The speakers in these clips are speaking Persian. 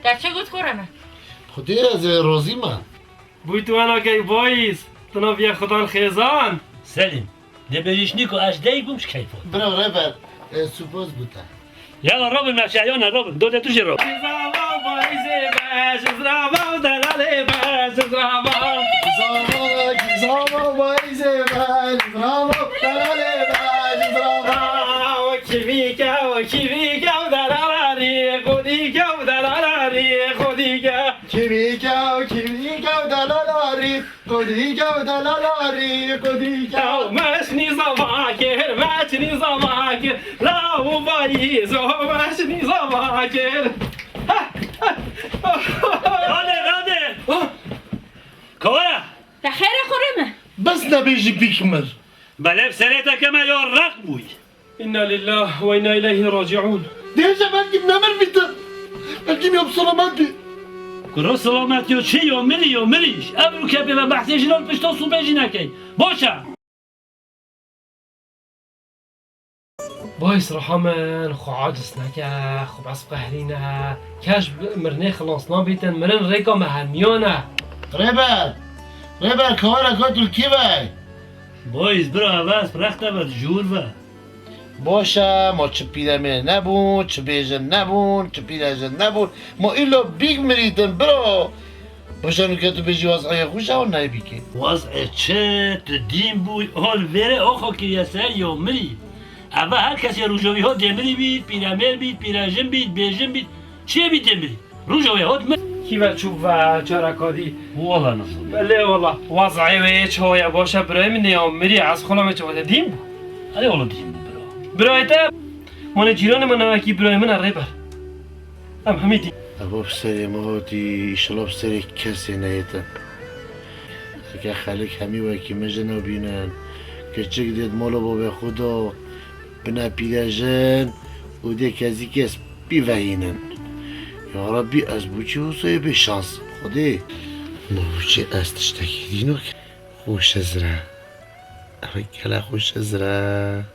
در چه گوت کرمه؟ خودی از روزی من بوی تو انا که بایز تنا بیا خدان خیزان سلیم دبیجش نیکو اجدی بومش کیفو برو ربر سپاس بوده یلا رابن مشایون رابن دو تو جرو زاوا بایز باش زاوا دلاله باش زاوا زاما بایزه من زاما دلاله من زاما کیویکا دلاله خودیکا دلاله خودیکا کیریکا دلالاری کدیکا دلالاری کدیکا ماشنی زواکر لا بایز ماشنی زواکر راده کورا در خیر خورمه؟ بس نبیجی بیکمر بله سرتا کما یا رق بوی انا لله و انا الیه راجعون دیجا بلکیم نمر بیتر بلکیم یاب سلامت بی کرو سلامتی و چی یا مریش ابرو که به بحثی جلال پشتا سو بیجی نکی باشه بايس رحمن خو عاجز نكا خو بس قهرينا كاش مرني خلصنا بيتن مرن ريكا مهميونا ربر کارا کاتول کی بای بایز برو عوض پرخته بد جور و باشه ما چه پیرمه نبون چه بیجن نبون چه پیرجن نبون ما ایلو بیگ مریدن برو باشنو که تو بیجی وضعی خوشه و نای بیکی وضع چه دیم بوی آل وره آخا که یه سر یا مری اما هر کسی روژاوی ها دمری بید پیرمر بید پیرجن بید بیجن بید چیه بید دمری روژاوی ها دمری كيف تشوف جاركادي والله نصر لا والله وضعي ويش هو يا باشا براي من يوم مري عز خلا ما تشوفه ديم هذا والله دیم برو براي تا من جيران من اكي براي من الربر ام حميدي ابو بسری موتی ایشالا بسری کسی نیتن اگه خلیک همی وکی مجنو بینن که چک دید مالو با به خدا بنا پیرجن و ده کسی کس بیوهینن یا ربی از بوچی و صاحب شانس خودی بوچی از تشتکی دینو که خوش ازره اما کلا خوش ازره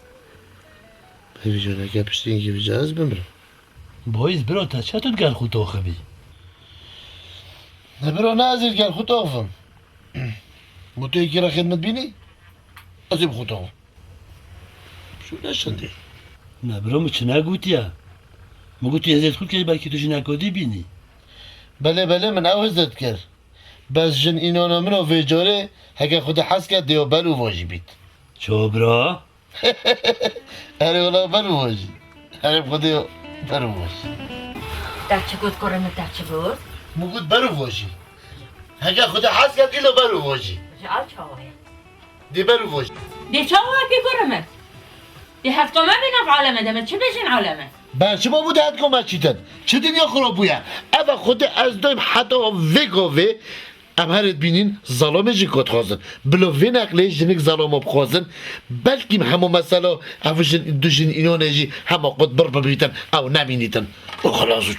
ببی جان اگه پشتی اینکه بجاز بمرم بایز برو تا چه تو گر خود آخبی نه برو نه ازیر گر خود آخفم مو تو یکی را خدمت بینی؟ ازیم خود آخفم شو نشنده نه برو مو چه نگوتیا مگوتی ازت خود که بلکه تو جنکادی بینی بله من او ازت کرد بس جن اینانا منو ویجاره هکه خود حس کرد دیو بلو واجی بید چو برا اره اولا بلو واجی اره خودی بلو واجی در چه گوت کرمه در چه گوت؟ مگود بلو واجی هکه خود حس کرد ایلو بلو واجی جال چاوه دی بلو واجی دی چاوه که کرمه؟ دی هفت قمه بینم عالمه دمه چه بشین عالمه؟ بچه ما بود هد کمک چیتن چه دنیا خراب بویا اما خود از دایم حتی وگاوه ام هرد بینین ظلامه جی کت خوازن بلو وی نقله جنک ظلامه بخوازن بلکیم همو مثلا او جن دو جن اینانه جی همه قد بر ببیتن او نمینیتن او خلاصو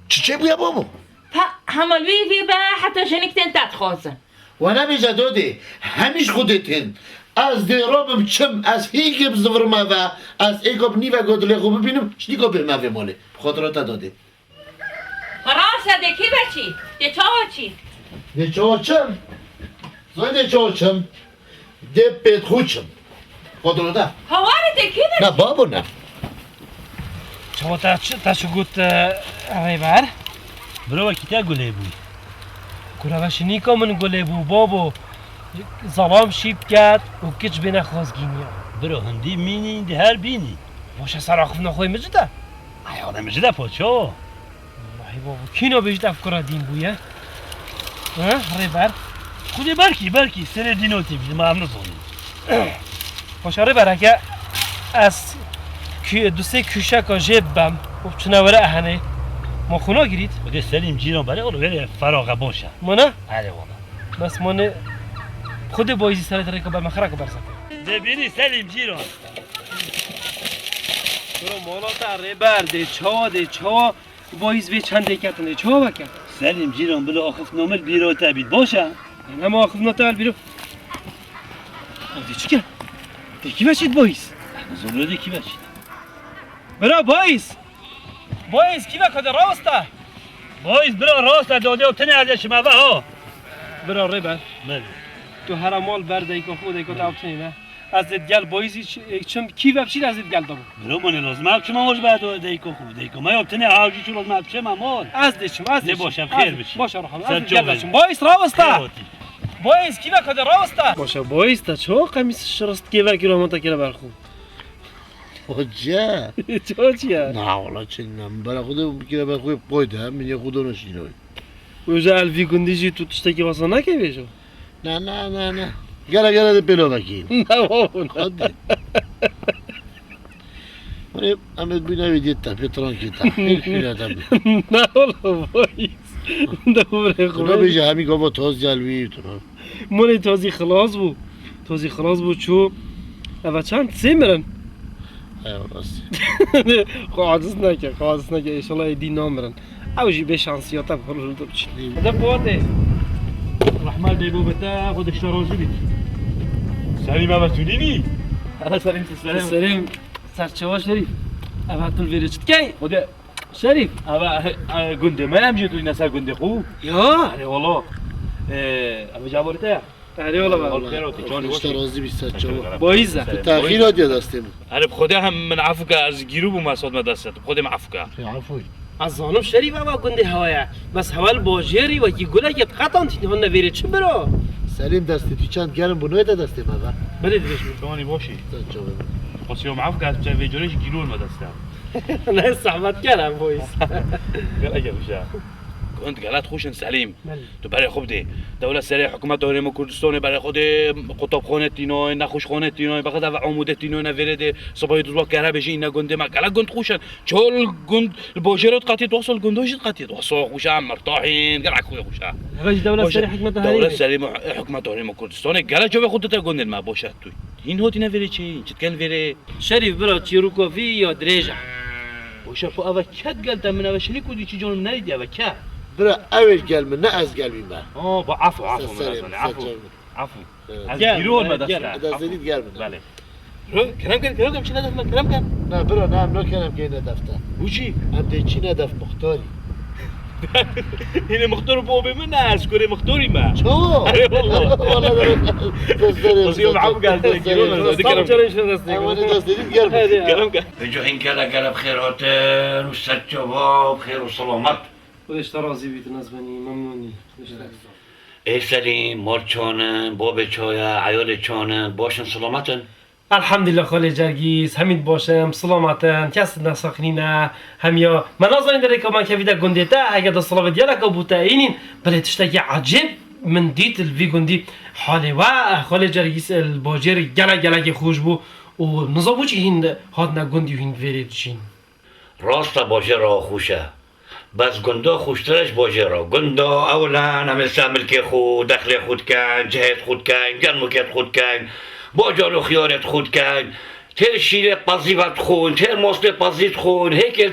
چه بویا بابو؟ همالوی وی به حتی جنکتن تد خوازن و نمیجه داده همیش خودتین از دیرابم چم از هیگم زورمه و از ایگاب نیوه گادله خوب ببینم شنیگا برمه ماله خاطرات داده خلاصه دی کی بچی؟ دی چاوه چی؟ دی چاوه چم؟ زای دی چاوه چم؟ دی پیت خوچم خاطراته هواره دی کی بچی؟ نه بابا نه چما تا شو گوت ريبر برو وکی تا گله بوی كنا باش نيكا من قلبو بابو ظلام شيب كات وكتش بينا خازقينيا برو هندی مینی دی هر بینی واش سراخفنا خوي مجدا ایانا مجده پاچو والله بابو كينا بيجد افكار دين بويا ها ريبر خودی برکی سر دینوتی بید ما هم نزونی واش ريبر اگه از دو سه کشکا جبم و چنوره اهنه ما خونا گیرید بگه سلیم جیران برای اولو بره فراغه باشه مانا آره والا بس مانه خود بایزی سر ترکا بر مخرا که برسکه ببینی سلیم جیران برو مالا تا ريبر دی چا بایز وی چند دیکتن دی چا بکن سلیم جیران بلو آخف نامل بیرو تبید باشه نه ما آخف ناتال بیرو دی چی کن؟ دی کی بچید بایز؟ زمرده کی بچید؟ برا بایز کی بکده راسته وایس برا راست داده و تنه ازش ما ها برا ریبر بله تو هر مال برده که خود که تاوتنی نه از گل بایزی چم کی وبشیر از گل دابو برو من لازم هم چما وش بعد دیکو خوب دیکو ما تنه هاجی چلو ما چما مال از دشم از نه باشم خیر بشی باشه رحم سر از جا گل بری. دشم بایز راوستا خیراتی. بایز کی وکد راوستا باشه بایز تا چو قمیص شرست کی وکی رو منتا کلا برخو حجه چو چیه نه والا چه نم برای خود بگیره برای خود قایده هم یه خدا نشینه وجا الفی گندیجی تو تشتکی واسه نکی بیشو نه گله ده پلو وکیل نه بابا خودی من امید بینه ویدیت تا پیتران کی تا خیلی تا نه والا بایز دوباره خدا خوبه بیشه همی گفت تاز جلوی تو مونی تازی خلاص بود چو اول چند سه مرن راستی قاعدس نکه ایشالله دی نامرن اوجی به شانسیاتا بخورو دو بچی ده بوده رحمه دیبو بتا خودش رازی بید سلیم هم سودینی الا سلیم سرچوا شریف اول طول ویره چت کی خدا شریف اوه گنده من هم جیتوی نسر گنده خوب یا اره والا اوه جوارته اره والا حال خیراتی جانی خودش باشه رازی بیست چهار بایزه تأخیرات یاد استیم اره بخدا هم من عفو که از گیرو بو مساد ما دستت بخدا من عفو که عفوی از زانم شریف اما گنده هوایا بس حوال باجری و کی گله که قطعا تینهان نویره چه برو سلیم دستی تو چند گرم بنوی ده دستیم اول بله دیدش جانی باشی چهار خاصی هم عفو که از بچه ویجورش گیرو ما دستم نه صحبت کردم بایز اگه بشه كنت قالت خوشن سليم تو برای خوب دی دولت سری حکومت داریم کردستان برای خود قطب خانه تینای نخوش خانه تینای بخاطر و عموده تینای نویرد صبای دوزوا کره بجی اینا گنده ما کلا گند خوشن چول گند باجرات قطعی توصل گندوش قطعی توصل خوشم مرتاحین قال خوی خوشا غاش دولت سری حکومت دولت سری حکومت داریم کردستان قال جو خودت گند ما باشه تو این هوتی نویره چی چت کن ویره شریف برا چیرو کافی یا دریجه باشه فو اول کت قالت من اول شنی کودی چی جون نريد اول کت برا اول گل من نه از گل من با عفو عفو از گیرون ما دست دستید گل من بله كلام چی ندف من كلام نه برا نه نکنم که ندفته وچی هم دی چی ندف مختاری این مختار بابی من از کره مختاری ما چو اره والله بس يوم عم قال استام چرا نشون دست اما دستید گل من كلام بجو این کلا بخیرات و سجوا بخیر و سلامت خودش ترازی بیت نزبنی ممنونی ای سلیم مال چانن باب چایا عیال چانن باشن سلامتن الحمدلله خاله جرگیز همین باشم سلامتن کس نساخنینه همیا من نازنین داره که من که گنده تا اگه دا صلاة دیالا که بوده اینین بله تشتاکی عجب من دیت الوی گندی حاله و خاله جرگیز الباجر گله خوش بو و نزابو چی هند هاد نگندی و هند ویرید چین راست باشه را خوشه بس گندا خوشترش باشه را گندا اولا همه ملک خود دخل خود کن جهت خود کن گرموکت خود کن با جان و خیارت خود کن تر شیر پذیبت خون تر مصل پذیت خون هیک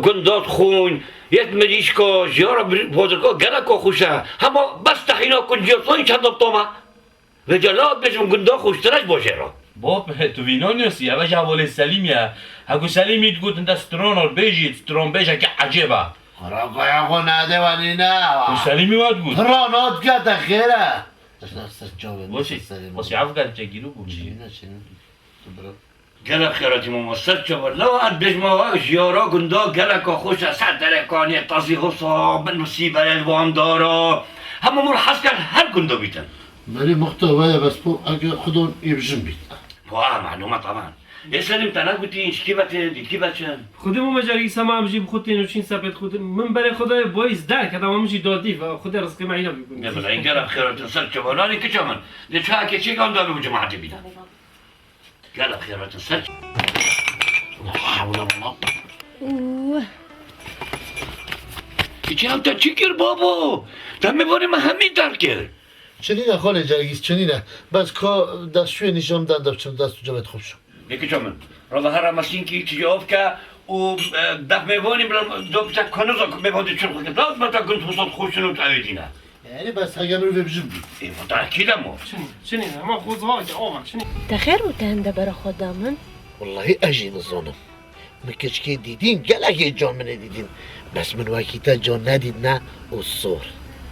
گندات خون یک مریش که جیارا بودرگاه گره که خوشه اما بس تحینا کن جیارتانی چند دبتاما و جلال بجم گندا خوشترش باشه را باب تو وینا نیستی اول جوال سلیمیه هکو سلیمی تقول انت سترون بیجی سترون بیجا که عجبه راقای آقا نده ولی نه و سلیمی واد بود رانات گده خیره باشی عفو کرد چه گیرو بود گله خیراتی ممثل چه بود لو اد بجمع جیارا گندا گله که خوش سر درکانی تازی حساب بنوسی الوان دارا همه مرحص کن هر گندا بیتن ولی مختوایه بس بو اگه خودون یبجن بیت واه معلومه طبعا یه سلیم تنه گوتی اینش کی بتن دی کی بچن خودم ما جرگی سما امجی بخوت نوچین سپت خود من برای خدای بایز در کدام امجی دادی و خود رزق معینا بگم نه بلا این گله خیراتی سر چه ولانی که چمن دی چه که چی گندا به جماعتی بیدن گله خیراتی سر حول الله چی هم تا چی کر بابا تا میباره من همین در کرد چنینه خاله جرگیز چنینه بس که دستشوی نشام دندب چون دستو جمعت خوب شد یکی چمن را هر ماشین کی چی جواب که و دف میبانی دو بچه کنوزا میبانی چون خود داد متا گنت حساب خوشن و تعویدینه یعنی بس اگه رو ببجن بیت این متأکیدم و شنین ما خود ها که آمد شنین تخیر و تنده برا خودمون والله اجی نزانم مکچکی دیدین گلگه جان منه دیدین بس من وكيتا جون نديدنا والصور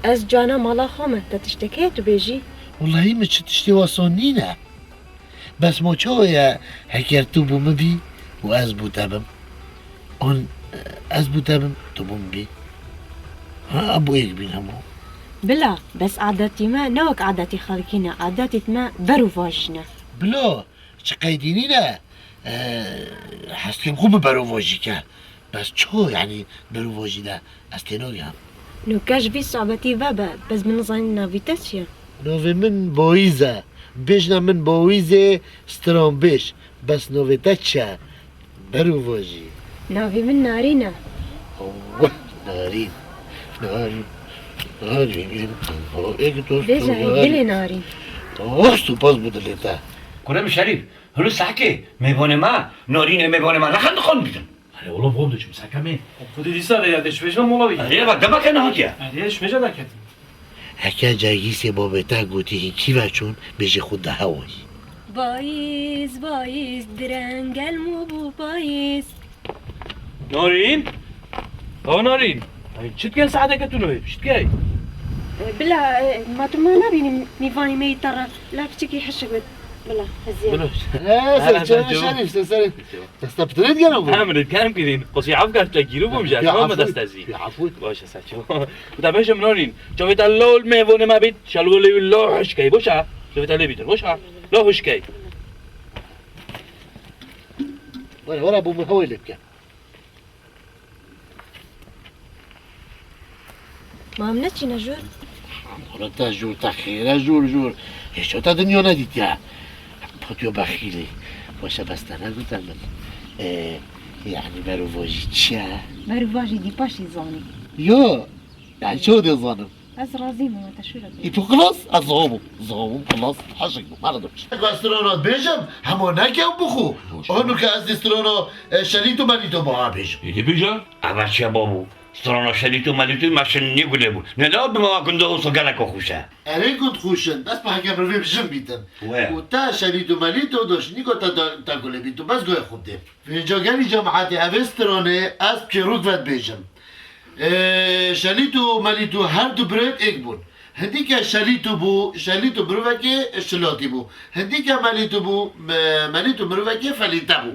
از جانا مالا خامه تتشتكي تو بيجي والله مش تشتي وصونينا بس مو شوية حكرتو بمبي وأزبو تبم أن أزبو تبم تبم بي ها أبو إيك بين همو بلا بس عاداتي ما نوك عاداتي خالكينا عاداتي ما برو فاجنا بلا شقيدينينا حسكم خوب برو واجيكا بس شو يعني برو واجي ده استنوغا نو كاش بي صعبتي بابا بس من ظننا فيتاسيا نوفي من بويزا بيجنا من بويزة سترون بيش بس نوفي تاتشا برو واجي نافي من نارينا أوه نارين نارين نارين إيك توستو ديجا هيدلي نارين توستو باز بدلتا كلام شريف هلو ساكي ميبونه ما نورين ميبونه ما نخند خون بيدن آره والله بهم دچم سکمه خودی دیسا دیدش بهش مولا بی آره با دما کنه هاتیا دیش میجا دکت هكا جايسي بابتا قوتي كيفا شون بيجي خود هواي بايز بايز درنگل مو بو بايز نارین نارین چت کن ساعته که تو نوی چت کی بلا ما تو ما نبيني ميفاني مي ترى لا بتشكي حشك بلا هزيان سري تستبتريد قالوا همرد كم كدين قصي عفقة تلاقيلو بمجاز ما دستازي عفوت باشه سچو دمش منارین جویت اللول میونه ما بید شلولی الله حشکی باشه جویت اللي بيدر باشه لا حشکی ولا ابو مهوي لك ما منتشي نجور مرتا جور تخير جور ايش تا دنيا نديت يا بطيو بخيلي باشه بس انا قلت من يعني برو واجي تشا برو واجي دي باشي زاني يو يعني شو دي ظالم از رازي ما تشورك انتو خلاص الظهوم خلاص حشك ما ردوش استرونات بيجم همو نكا بخو اونو كاز استرونو شريتو مانيتو با بيجم يدي بيجا اما شي بابو سترانا شديتو ماليتو ماشن نيقولبو نلا بما كنتو وصقالك وخوشا ارين كنت خوشن بس ما حكا بروفي بجم بيتن وين؟ وتا شريتو ماليتو دوش نيكو تاكل بيتو بس قوي خودي في جاغاني جماعتي افستروني اس بكيروك فات بيجم شليتو ماليتو هر دو بريد ايك بون هنديكا شليتو بروفاكي شلاتي بو هنديكا ماليتو بروفاكي فليتا بو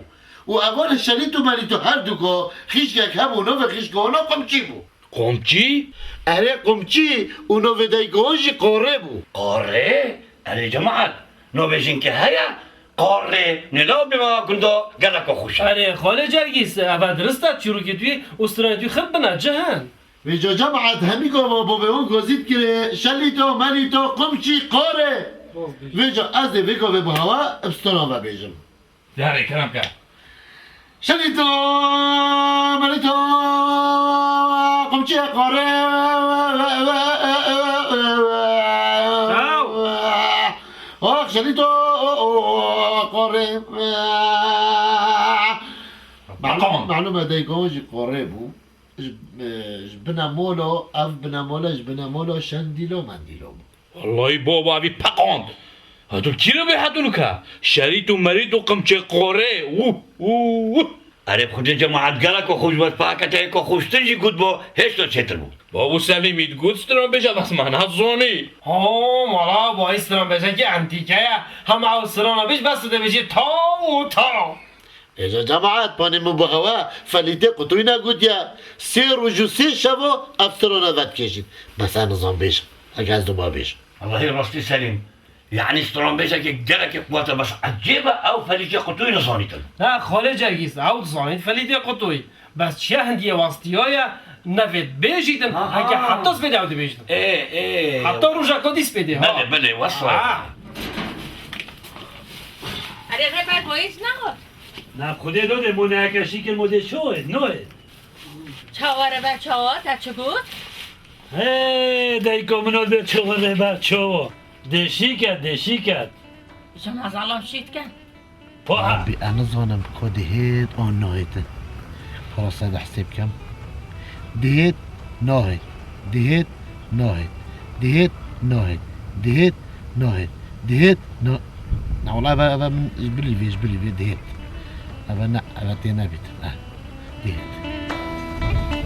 واول شليتو ماليتو هر دوكو خيشكاك هبو نوفا خيشكو ونو قمچي بو قمچی؟ اري قمچي ونوفا دايكوجي قوري بو قاري؟ اري جماعة نو بيجين كهايا قاري نلا بما كنتو قالك وخوشا آره خاله جرگیس اول درستت شروع که توی استرالیا توی خب بنا جهان ويجا جمعت هميكو بابيون كوزيت كري شليتو ماليتو قمچي قوري ويجا ازي بيكو ببو هوا ابستران و بيجم داره کرم کرد شليتو ماليتو قمچي قوري اخ شليتو قوري معلومة دايكوجي قوري بو جبنا مولو شنديلو منديلو والله بابا ابي پقاند هاتو کی رو به هاتونو که شریط و مرید و قمچه قوره اوه اري بخوتي جماعة قالك وخوش بس باكتا وخوش تنجي قد بو هيش تو تشتر بو بابو سلیمید گود ستران بجا بس من هزونی ها مالا با استران بشه که انتیکه هم او سرانا بیش بس ده بشه تا و تا إذا جماعات باني مبغوا فليتي قطوينا قد يا سير وجو شبو أفترونا ذات كيشين بس أنا نظام بيش أجازدو ما بيش والله راسي سليم يعني سترون بيجا كي قالك قوات بس عجيبة او فليتي قطوي نصانيتن نه خاله جرگیس او زانید فلیدی قطوی بس چه هندیه واستیایا نوید بیجیدن هنگه حتی سپیده او دی بیجیدن ايه حتی روژا کدی سپیده ها بله وصل اري غير كويس نهار نه خودی داده منعکشی که مده شوه نوه چهاره بچه ها تا چه بود؟ دیگه منو به چهاره بچه ها دشی کرد شما ظلام شید کن پا أنا ظانم كودي هيت أون ناهيتن خلاص هذا حساب كم دهيت ناهيت دهيت ناهيت دهيت ناهيت دهيت ناهيت دهيت نا والله أبا من جبلي بيه دهيت أبا تينا بيت دهيت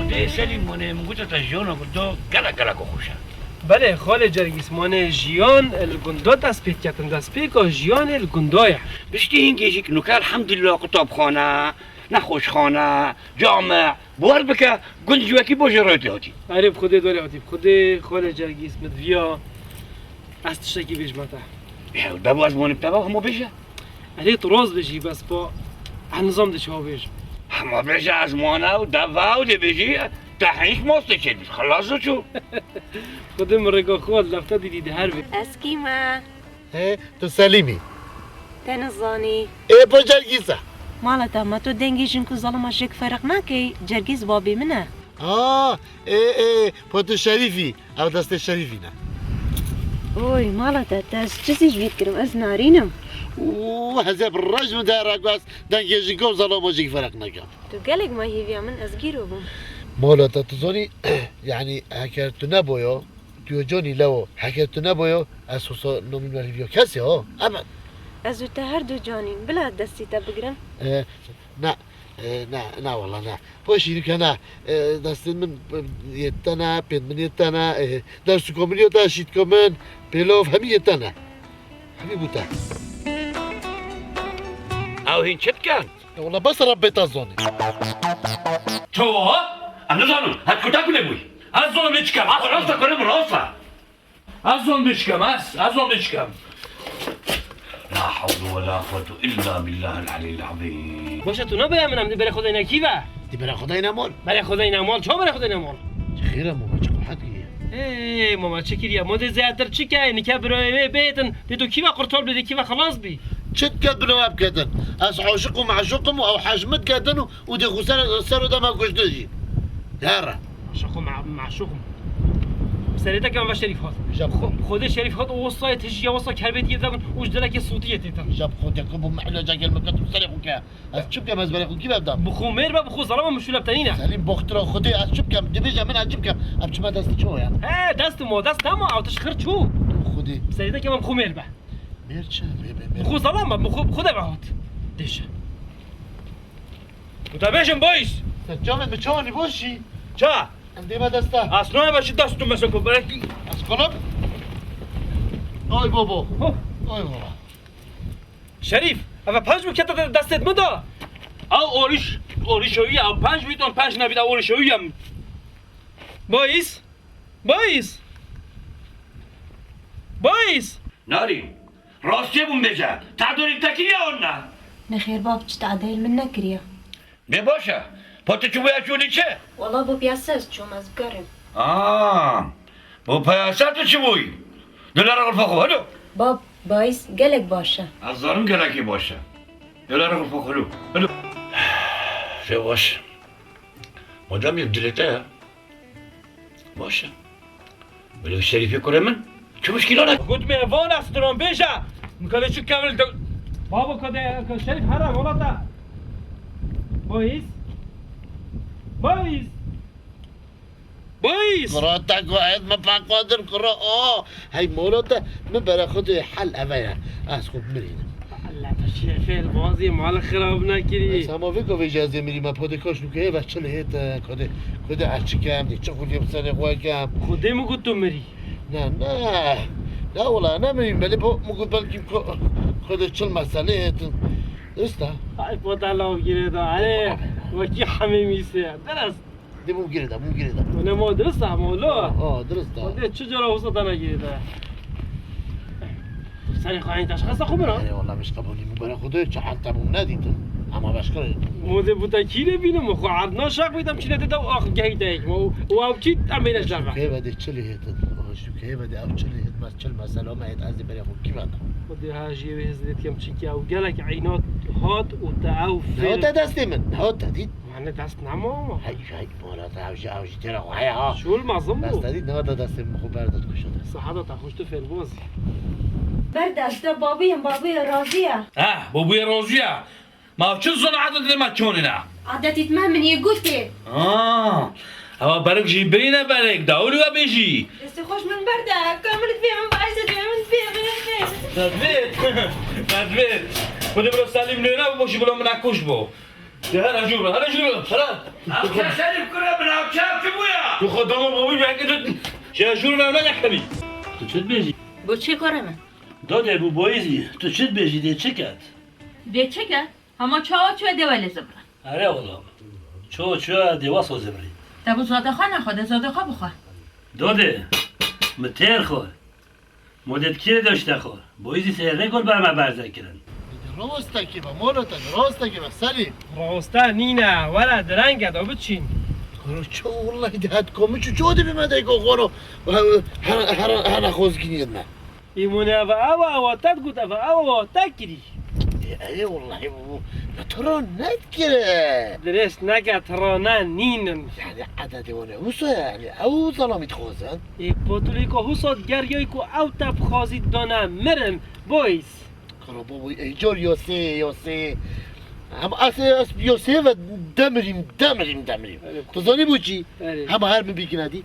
خدای سلیمونه مگوت تا جیانا گندو گلک خوشه بله خاله جرگیس مانه جیان الگندو دست پید کتن دست پید که جیان الگندویه بشتی هنگیشی که نوکر الحمدلله کتاب خانه نخوش خانه جامع بوار بکه گند جوکی باشه رایتی هاتی عریب خوده داری عطیب خوده خاله جرگیس مدویا از تشتکی بیش متا دبو از مانی بتبا همو بشه علی روز بشی بس با هنظام ده شما بیش همو بشه از مانه و دبا و ده بشی تحریک ماسته چه خلاصو چو خوده مرگا خود لفته دیدی هر بی اسكيمة تو سلیمی تنظاني با جرگیسه مالتا ما تو دنگي جنكو ظلمة شك فرق ناكي جرگيز بابي منه با تو شریفی او دست شریفی نه اوي مالتا تاس جسي جبيت كرم از نارينم وهذا الرجم دار اقواس دنگی جنکو ظلام وجهك فرق نکم تو قالك ما هي بيا من ازگيرو بم مولاتا تظني يعني حكرت نبويا تو جوني لو حكرت نبويا اساسا نومين مالفيو كاسي ابد ازو تهر دو جانين بلا دستي تبقرن نا والله نا باش يريك انا دست من يتنا بين من يتنا درسكم من يتا شيت كمان بلوف هم يتنا حبيبوتا او هین چت کن والله بس ربيت اظني تو انا زانم هات کتا کنه بوی از ظلم بچکم راستا کنم راستا از ظلم بچکم از ظلم بچکم لا حول ولا قوة إلا بالله العلي العظيم باشه تو نباید منم دی برای خدای نکیوه دي برا خداي نمول برای خدای نمال چه برای خدای نمال خير ماما چقدر ای ماما چه کریه مده زیادتر چی که نکه برای بیتن دی تو کیوه قرطال بدی کیوه خلاص بی شت كد بنواب كدن اس عاشقهم معشوقهم او حجمت كدن ودي غسر سر دم كشدجي يارا عشقهم معشوقهم سریعتر که من و شریف هات جاب خود شریف هات وصای تجیه وصای کربیت یدم وجدلک صوتیه تیتم جاب خودك ابو محلو جاك المكت وسرقك اس شو كم ازبرق كيف ابدا بخو میر بخو ظلام مشوله بتنینه سليم بوخترا خدي اس شو كم دبيجا من عجب كم ابش ما دست شو يعني دست ما دست ما او تشخر چو خدي سریعتر که من بخو میر به ميرچا بخو ظلام بخو خود به هات دیشه متابعشم بایس جامد بچوني بوشي چه عندي ما دستا اصلا باشی دستون مثلا کن برای اسكولب اوي بابا اوي بابا شریف اول 5 میکرد دستت مدا او اوریشویی او 5 میتون 5 نبید اوریشویی هم بایس ناري راستی بون بجا تعدوني تاكية ولا نخير باب تشتعديل من نكريا بباشا پاتو چو باید چونی چه؟ والله بو بياساس شو مزقرم بو پیاساتو چی بوی؟ دلار غرفاقو هلو باب بايس قالك باشا از دارم گلکی باشه دلار غرفاقو هلو چه باش مادام یک دلته باشه ولی شریفی کنه من چه مشکلی نه؟ خود میوان است درام بیشه مکاله چو کامل بابا کده شریف هر ولا تا بایس قراتك واحد ما قادر قراء هاي مولوتا من برا خد حل ابايا اسكت مرينا الله تشريف البازي مال خراب نكري سما فيكو في جازي مري ما بودكاش نو كيف اشل هيت كده اشكام دي تشوفوا لي بسنه قواكام خدي مو قلت مري لا والله انا مري بلي مو قلت بالكي خد تشل مساله استا هاي فوت الله وجريدا عليه وكي حميمي سي درس دي مو جريدا انا ما درسها مولا درستا ودي تشجره وسط انا جريدا سري خاين تشخص خبره اي والله مش قبولي مو برا خدو حتى مو ناديته اما بشكر مودي بوتاكيله بينم خو عدنا شاق بيدم شنو تدو اخ جايدك واو تشي تعمل الجامعه كيف بدي تشلي هيت شو كيف بدي او تشلي هيت ما تشل مساله ما هيت ازي برا خو كيف هذا ودي هاجي وهزت كم تشيكي او قالك عينات هات وتعاو هو دستي من هو تديد معنى دست نمو هاي مولا تعوجي ترى وهاي ها شو المعظم بس تديد هذا دستي مخو برد كشده صحة تخشت في البوزي برد است بابي راضية بابوی روزیه ما چه زن عدد ما چونینا عادتي تمام من يقولتي اما برک جی برینه برک داولی و بیجی استخوش من برده كامل فيهم بعيسة من فيهم ندوید خود برو سلیم نینا باشی بلو من اکوش بو هلا جورا هلا اوكا سالم كره من اوكا بويا تو خدامه بابی بگه چه جورا نه نکمی تو چت بیجی بو چی کرمه؟ داده بو بایزی تو چت بیجی ده چه کرد ده چه کرد؟ اما چه دوله زبرن آره والله چه دیواس و زبری دبو زاده خواه نخواه زاده خواه بخواه داده متر خور مدت کی داشته خور بایزی سر نکن بر من برزن کردن راسته که با مالتا راسته که با سلیم راسته نینه ولا درنگ دا بچین چه والله دهت کمی چه دی بمده که خورو هر خوزگینید من ایمونه و او تد گوته و او تکری ای والله ترا ندگیره درست نگه ترانه نینن یعنی عدد ونه اوسا یعنی او ظلامیت خوزن ای پوتولی که حساد گریایی که او تب خوازید دانه مرم بایز کرا بابای ایجار یا سه اما اصلا یا سه و دمریم تو زانی بود چی؟ همه هر بی ندی؟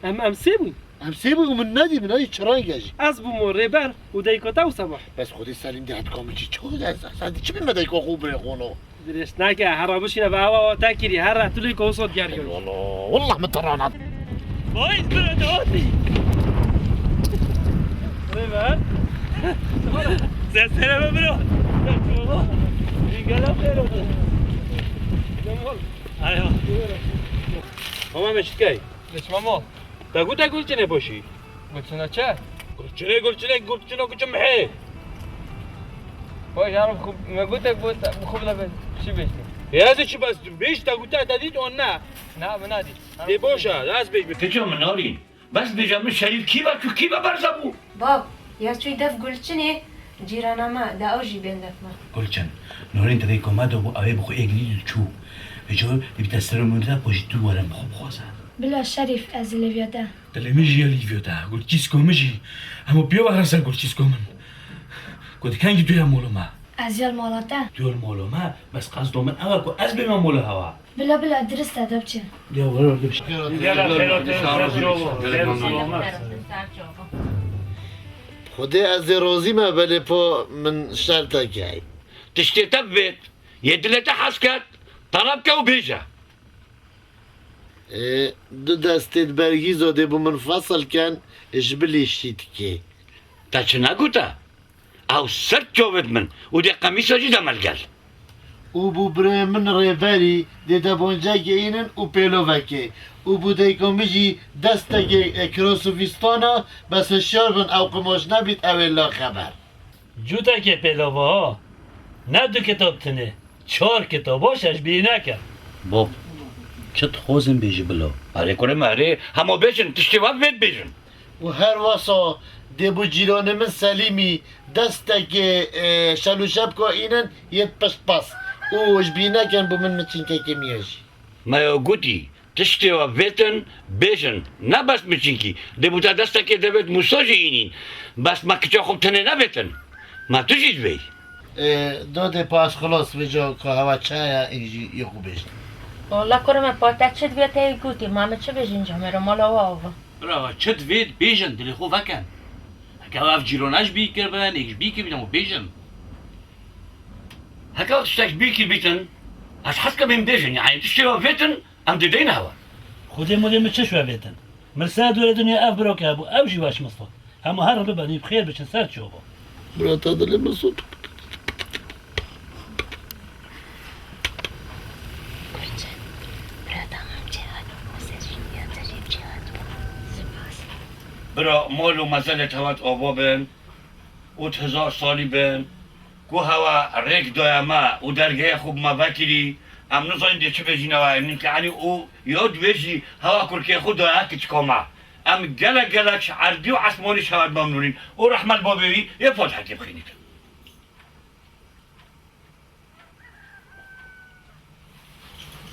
ام سه بوی هم سه بود من ندی چرا گشی؟ از بو ریبر و دیکاته و سبا بس خودی سلیم دهت کامی چی چه از چی بیمده که خوب ره خونو؟ درست نگه هر بشینه و او تکری هر رتولی که حساد گریایی والله متراند بایز برده آتی ریبر سلام برو گلم خیلی ایوه ماما مشکی بچ ماما تگو گلچنه باشی گلچنه چه؟ گلچنه کچه محی باش هرم خوب مگو تگو خوب لبه چی بیشتی؟ یازی چی بس بیش تگو تدید اون نه من ندید دی باشه از بیش تجا منارین بس بجام شریف کی با برزبو باب یا توی دف گلچنه جیرانما دا اوجی بندف ما گلچن نورین تدای کمد و اوه بخو اگلی چو اجور بیت سرمونده باشی تو ورم خوب خوازن بلا شریف از لیویادا دلمجی لیویادا گل چیز کومجی اما بیا بهرسن گل چیز کومن گل کنگی توی مولما از یال مالاتا توی مولما بس قصد من اول کو از بیم مولا هوا بلا درست ادب چه بیا ورا بش خودی از روزی ما بله پا من شرطه که تشتي تبت يدلت حسكت طلبك وبيجا دو دستت برگی زاده بو منفصل کن اجبلی شید که تاچنا قوتا او سرت جوبت من ودي قميص جدا ملقال او بو بره من ریبری دیده بونجا که اینن او پیلو وکه او بو دیکن بجی دسته که کروسوفیستانا بس شار بن او قماش نبید اولا خبر جوتا که پیلوها نه دو کتاب تنه 4 کتاباشش بی نکرد باب چت خوزن بيجي بلو على كل ما عليه همو بيجن تشتي وقت بيجن و هر واسا دی بو جیران من سلیمی دسته که شلو شب که اینن یه پس او اش بی نکن بو من مچین که میاشی ما يقولي تشتي وقتن بيجن نه بس مچينكي دي بوتا دستك دبت مساجينين بس ما كتشا خوب تنه نبتن ما تجيش بي داده پاس خلاص به جا که هوا چای اینجی یه خوب بشن والله کرمه پاتک چه دویت ای گوتی مامه چه بیشین جا میرو مالا واوا برا چت وید بیجن دلی خو وکن اگه اف جیروناش بی کربن ایش بی که بیدم بیجن هكا تشتاش بيكي بيتن اش حسك من بيجن يعني تشتي وقتن ام دين هوا خودی مودی چه شو بیتن مرسا دور دنیا اف برو که ابو او جواش مصطفى اما هر ببنی بخیر بشن سر چوبا برات هذا مصوت برا مالو مسئله هوات آبا بن اوت 1000 سالی بن گو هوا ریک دایما او درگه خوب ما وکیلی ام نزاین دی چه بجینه و امنین که عنی او یاد ویجی هوا کرکه خود دایه که چکاما ام گلک عربی و عصمانی شود ممنونین او رحمت بابوی یه فاتحه که بخینید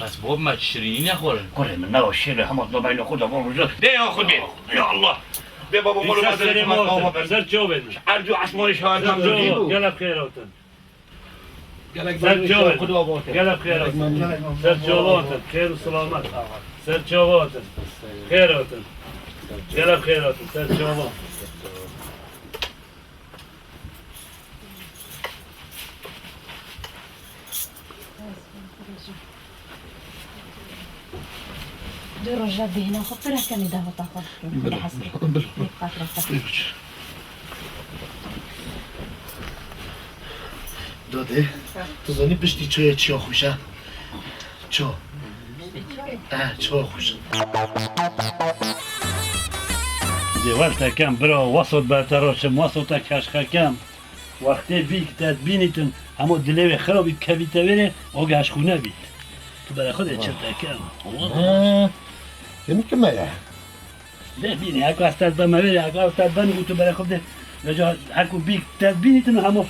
بس باب ما شیرینی نخوره کره من نو شیر همه دو بین خود و رجل ده یا خودی یا الله ده بابا مالو مسئله هوات آبا بن سر چوبا عربی و عصمانی شود ممنونین گل بخیر اوتن سر چوبا گل بخیر اوتن سر چوبا اوتن خیر و سلامت سر چوبا اوتن خیر اوتن گل بخیر اوتن سر چوبا دو رجع بهنا خطرها كان يدهو تاخذ بلا حسب بلا داده تو زنی بشتی چای چیا خوشه؟ چا؟ چا خوشه دیوار کم برا وسط برتراشم وسط کشخ کم وقتی بیک تدبینیتون اما دلوی خرابی کویته بره آگهش خونه بید تو برای خودت چه تکم یعنی که مایه ده بینی هکو از تدبن مبره هکو از تدبن گو تو برای خودت رجا هکو بیک تدبینیتون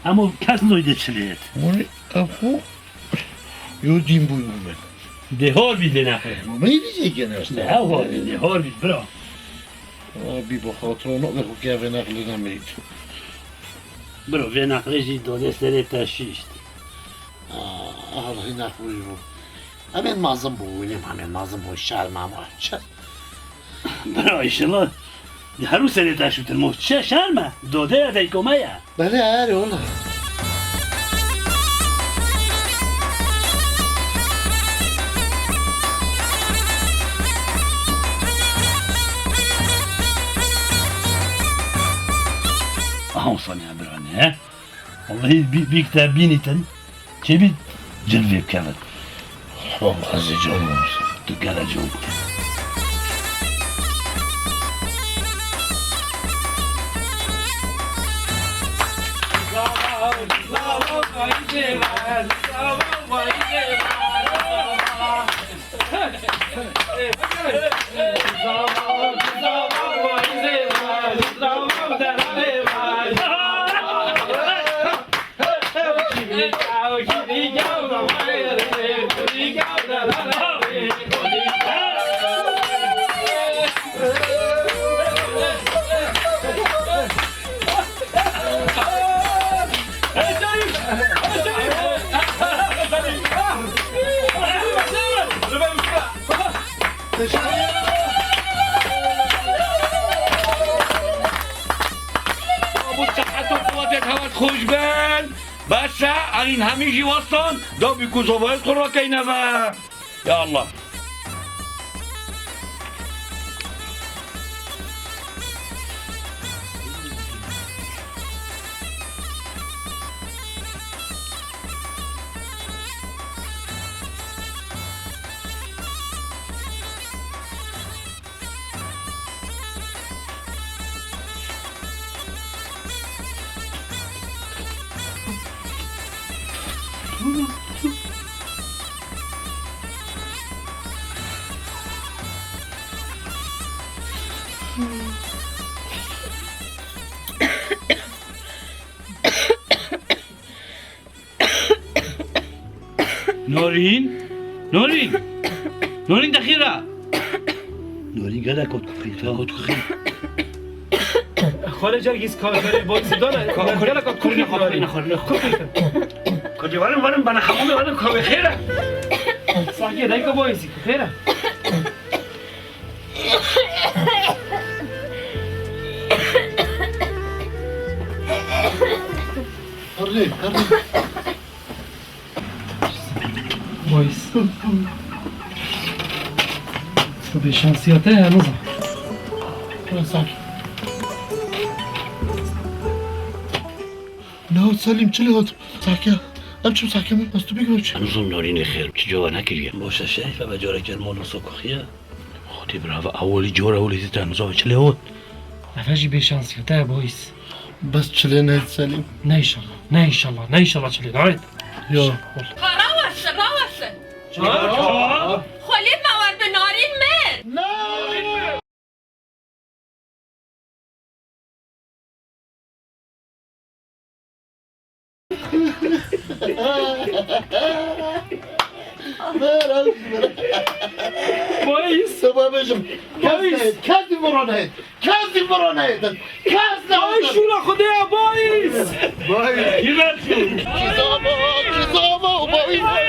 اما کس نویده چلیت مونی افو یو دیم بوی اومد دهار بید نخیر مونی دیگه که نشته دهار بید برا بی با خاطرانو بخو که اوه نقلی نمید برو وی نقلشی داده سره تشیشت الله نخوری رو همین مازم بوینیم همین مازم بوی شرم اما چه برا ایشالله هر رو سره تشیشتن مو چه شرمه داده ادهی کمه یا بله هره اولا آهم صانع برانه والله بیک تبینیتن چه بید جلوه بکند از جان تو گله جون خوش بن بس این همیشی وستان دا بیکوزاوایت خورا که نوه یا الله نورین دخیره نورین گده کد کخی خاله جرگیز کاری بایسی دانه گله کد کخی کدی ورم بنا حمومه ورم کابه خیره صحیح دایکا بایسی خیره هرلی بایس تو به شانسیاته هنوز نه سلیم چلی هات ساکه امچم ساکه من از تو بگم چی هنوزم نورین خیر چی جواب نکریم باشه شریف و جاره کرمان و سوکخیه خودی براو اولی جور اولی زیت هنوزا چلی هات افجی به شانسیاته بایس بس چلی نه سلیم نه ایشالله چلی ناید یا راوسه خلیب مواد به نارین من بایس سببشم کسی برانه آی شولا خدا بایس کیزاما بایس